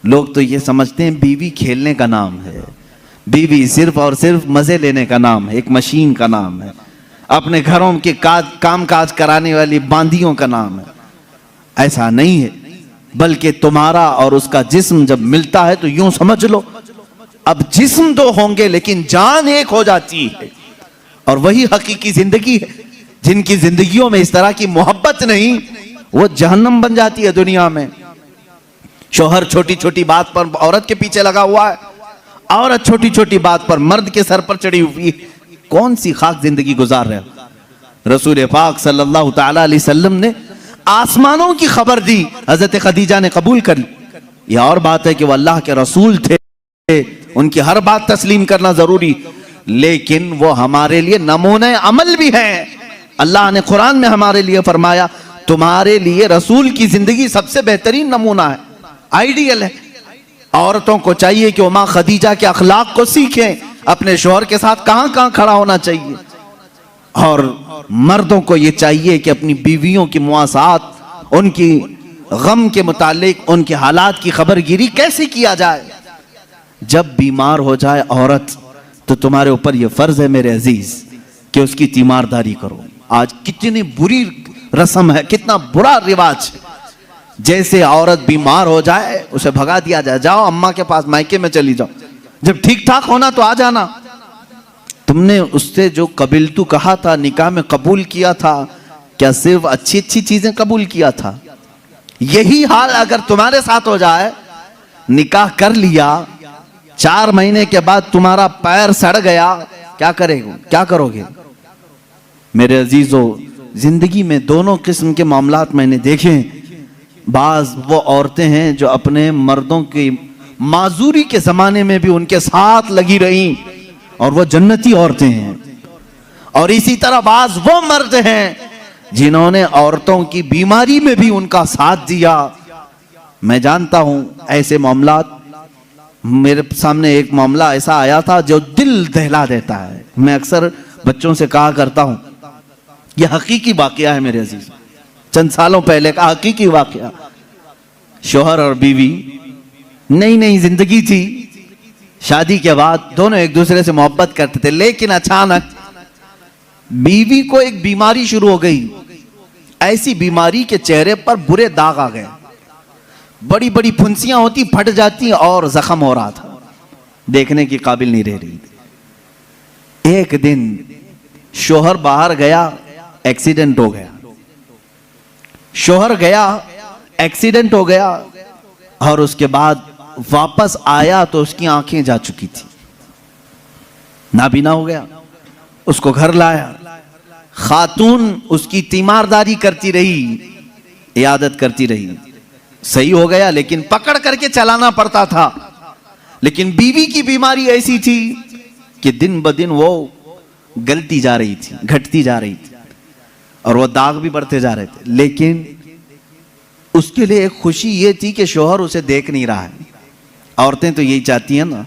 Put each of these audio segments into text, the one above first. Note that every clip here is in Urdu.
لوگ تو یہ سمجھتے ہیں بیوی کھیلنے کا نام ہے، بیوی صرف اور صرف مزے لینے کا نام ہے، ایک مشین کا نام ہے، اپنے گھروں کے کام کاج کرانے والی باندیوں کا نام ہے۔ ایسا نہیں ہے، بلکہ تمہارا اور اس کا جسم جب ملتا ہے تو یوں سمجھ لو اب جسم دو ہوں گے لیکن جان ایک ہو جاتی ہے، اور وہی حقیقی زندگی ہے۔ جن کی زندگیوں میں اس طرح کی محبت نہیں وہ جہنم بن جاتی ہے دنیا میں۔ شوہر چھوٹی چھوٹی بات پر عورت کے پیچھے لگا ہوا ہے، عورت چھوٹی چھوٹی بات پر مرد کے سر پر چڑھی ہوئی ہے، کون سی خاک زندگی گزار رہے ہیں؟ رسول پاک صلی اللہ تعالی علیہ وسلم نے آسمانوں کی خبر دی، حضرت خدیجہ نے قبول کر لی۔ یہ اور بات ہے کہ وہ اللہ کے رسول تھے، ان کی ہر بات تسلیم کرنا ضروری، لیکن وہ ہمارے لیے نمونہ عمل بھی ہے۔ اللہ نے قرآن میں ہمارے لیے فرمایا تمہارے لیے رسول کی زندگی سب سے بہترین نمونہ ہے، آئیڈیل ہے۔ عورتوں کو چاہیے کہ وہ ماں خدیجہ کے اخلاق کو سیکھیں، اپنے شوہر کے ساتھ کہاں کہاں کھڑا ہونا چاہیے، اور مردوں کو یہ چاہیے کہ اپنی بیویوں کی مواسات، ان کی غم کے متعلق ان کے حالات کی خبر گیری کیسے کیا جائے۔ جب بیمار ہو جائے عورت تو تمہارے اوپر یہ فرض ہے میرے عزیز کہ اس کی تیمارداری کرو۔ آج کتنی بری رسم ہے، کتنا برا رواج ہے، جیسے عورت بیمار ہو جائے اسے بھگا دیا جائے، جاؤ اماں کے پاس، مائکے میں چلی جاؤ، جب ٹھیک ٹھاک ہونا تو آ جانا۔ تم نے اس سے جو قبلتو کہا تھا، نکاح میں قبول کیا تھا، کیا صرف اچھی اچھی چیزیں قبول کیا تھا؟ یہی حال اگر تمہارے ساتھ ہو جائے، نکاح کر لیا، 4 مہینے کے بعد تمہارا پیر سڑ گیا، کیا کرو گے؟ میرے عزیزو، زندگی میں دونوں قسم کے معاملات میں نے دیکھے۔ بعض وہ عورتیں ہیں جو اپنے مردوں کی معذوری کے زمانے میں بھی ان کے ساتھ لگی رہیں اور وہ جنتی عورتیں ہیں، اور اسی طرح بعض وہ مرد ہیں جنہوں نے عورتوں کی بیماری میں بھی ان کا ساتھ دیا۔ میں جانتا ہوں ایسے معاملات، میرے سامنے ایک معاملہ ایسا آیا تھا جو دل دہلا دیتا ہے۔ میں اکثر بچوں سے کہا کرتا ہوں، یہ حقیقی واقعہ ہے میرے عزیز، چند سالوں پہلے کا حقیقی واقعہ۔ شوہر اور بیوی نئی زندگی تھی، شادی کے بعد دونوں ایک دوسرے سے محبت کرتے تھے، لیکن اچانک بیوی کو ایک بیماری شروع ہو گئی، ایسی بیماری کے چہرے پر برے داغ آ گئے، بڑی بڑی پھنسیاں ہوتی، پھٹ جاتی اور زخم ہو رہا تھا، دیکھنے کی قابل نہیں رہ رہی تھی۔ ایک دن شوہر باہر گیا، ایکسیڈنٹ ہو گیا، شوہر گیا، ایکسیڈنٹ ہو گیا، اور اس کے بعد واپس آیا تو اس کی آنکھیں جا چکی تھی، نابینا ہو گیا۔ اس کو گھر لایا، خاتون اس کی تیمارداری کرتی رہی، عیادت کرتی رہی، صحیح ہو گیا لیکن پکڑ کر کے چلانا پڑتا تھا۔ لیکن بیوی کی بیماری ایسی تھی کہ دن بدن وہ گلتی جا رہی تھی، گھٹتی جا رہی تھی، اور وہ داغ بھی بڑھتے جا رہے تھے۔ لیکن اس کے لیے ایک خوشی یہ تھی کہ شوہر اسے دیکھ نہیں رہا ہے۔ عورتیں تو یہی چاہتی ہیں نا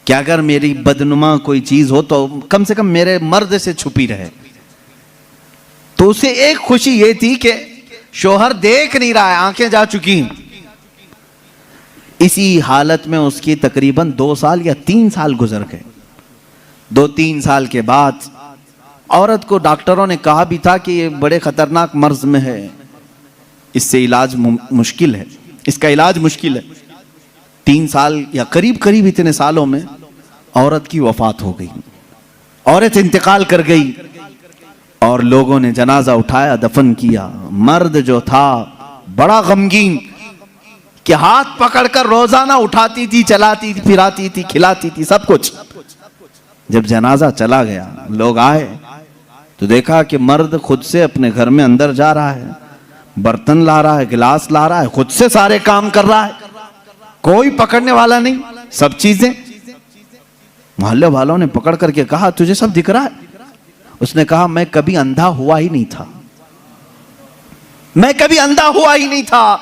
کہ اگر میری بدنما کوئی چیز ہو تو کم سے کم میرے مرد سے چھپی رہے، تو اسے ایک خوشی یہ تھی کہ شوہر دیکھ نہیں رہا ہے، آنکھیں جا چکی ہیں۔ اسی حالت میں اس کی تقریباً 2 سال یا 3 سال گزر گئے۔ 2-3 سال کے بعد عورت کو ڈاکٹروں نے کہا بھی تھا کہ یہ بڑے خطرناک مرض میں ہے، اس سے علاج مشکل ہے، اس کا علاج مشکل ہے۔ 3 سال یا قریب اتنے سالوں میں عورت کی وفات ہو گئی، عورت انتقال کر گئی، اور لوگوں نے جنازہ اٹھایا، دفن کیا۔ مرد جو تھا بڑا غمگین کہ ہاتھ پکڑ کر روزانہ اٹھاتی تھی، چلاتی تھی، پھراتی تھی، کھلاتی تھی، سب کچھ۔ جب جنازہ چلا گیا، لوگ آئے تو دیکھا کہ مرد خود سے اپنے گھر میں اندر جا رہا ہے، برتن لا رہا ہے، گلاس لا رہا ہے، خود سے سارے کام کر رہا ہے، کوئی پکڑنے والا نہیں، سب چیزیں۔ محلے والوں نے پکڑ کر کے کہا تجھے سب دکھ رہا ہے؟ اس نے کہا میں کبھی اندھا ہوا ہی نہیں تھا، میں کبھی اندھا ہوا ہی نہیں تھا۔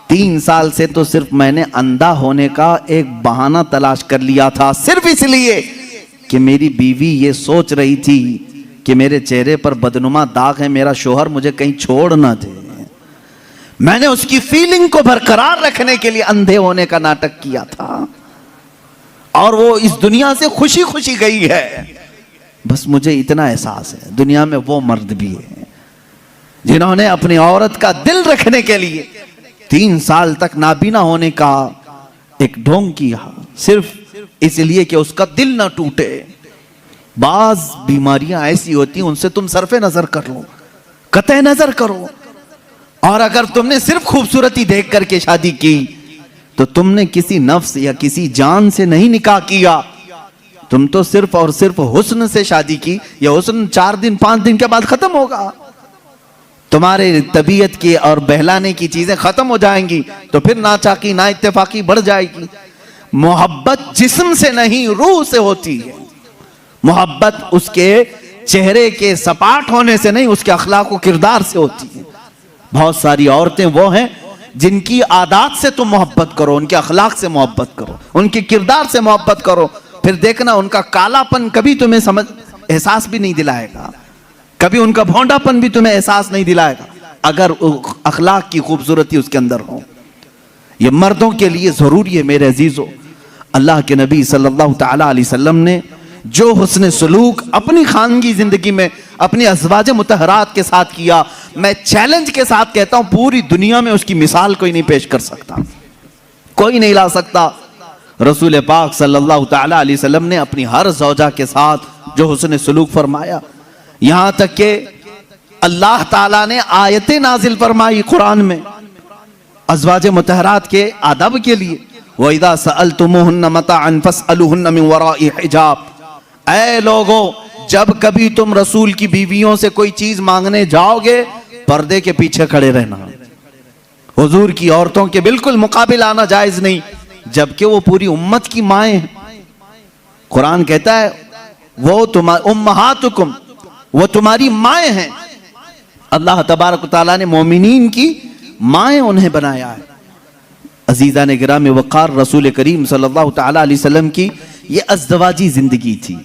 3 سال سے تو صرف میں نے اندھا ہونے کا ایک بہانہ تلاش کر لیا تھا، صرف اس لیے کہ میری بیوی یہ سوچ رہی تھی کہ میرے چہرے پر بدنما داغ ہے، میرا شوہر مجھے کہیں چھوڑ نہ دے۔ میں نے اس کی فیلنگ کو برقرار رکھنے کے لیے اندھے ہونے کا ناٹک کیا تھا، اور وہ اس دنیا سے خوشی خوشی گئی ہے۔ بس مجھے اتنا احساس ہے دنیا میں وہ مرد بھی ہیں جنہوں نے اپنی عورت کا دل رکھنے کے لیے 3 سال تک نابینا ہونے کا ایک ڈھونگ کیا، صرف اس لیے کہ اس کا دل نہ ٹوٹے۔ بعض بیماریاں ایسی ہوتی ہیں ان سے تم صرف نظر کر لو، قطع نظر کرو، اور اگر تم نے صرف خوبصورتی دیکھ کر کے شادی کی تو تم نے کسی نفس یا کسی جان سے نہیں نکاح کیا، تم تو صرف اور صرف حسن سے شادی کی، یا حسن 4 دن 5 دن کے بعد ختم ہوگا، تمہارے طبیعت کی اور بہلانے کی چیزیں ختم ہو جائیں گی، تو پھر ناچاقی نا اتفاقی بڑھ جائے گی۔ محبت جسم سے نہیں روح سے ہوتی ہے، محبت اس کے چہرے کے سپاٹ ہونے سے نہیں، اس کے اخلاق و کردار سے ہوتی ہے۔ بہت ساری عورتیں وہ ہیں جن کی عادات سے تم محبت کرو، ان کے اخلاق سے محبت کرو، ان کے کردار سے محبت کرو، پھر دیکھنا ان کا کالا پن کبھی تمہیں احساس بھی نہیں دلائے گا، کبھی ان کا بھونڈا پن بھی تمہیں احساس نہیں دلائے گا، اگر اخلاق کی خوبصورتی اس کے اندر ہو۔ یہ مردوں کے لیے ضروری ہے میرے عزیزو۔ اللہ کے نبی صلی اللہ تعالی علیہ وسلم نے جو حسن سلوک اپنی خانگی زندگی میں اپنی ازواج مطہرات کے ساتھ کیا، میں چیلنج کے ساتھ کہتا ہوں پوری دنیا میں اس کی مثال کوئی نہیں پیش کر سکتا، کوئی نہیں لا سکتا۔ رسول پاک صلی اللہ تعالی علیہ وسلم نے اپنی ہر زوجہ کے ساتھ جو حسن سلوک فرمایا، یہاں تک کہ اللہ تعالیٰ نے آیتیں نازل فرمائی قرآن میں ازواج مطہرات کے آداب کے لیے، وَإِذَا سَأَلْتُمُوهُنَّ مَتَاعًا فَاسْأَلُوهُنَّ مِنْ وَرَاءِ حِجَابٍ، اے لوگو جب کبھی تم رسول کی بیویوں سے کوئی چیز مانگنے جاؤ گے پردے کے پیچھے کھڑے رہنا، حضور کی عورتوں کے بالکل مقابل آنا جائز نہیں، جبکہ وہ پوری امت کی مائیں ہیں۔ قرآن کہتا ہے وہ امہاتکم، وہ تمہاری مائیں ہیں۔ اللہ تبارک و تعالیٰ نے مومنین کی مائیں انہیں بنایا ہے۔ عزیزان گرامی وقار، رسول کریم صلی اللہ تعالی علیہ وسلم کی یہ ازدواجی زندگی تھی۔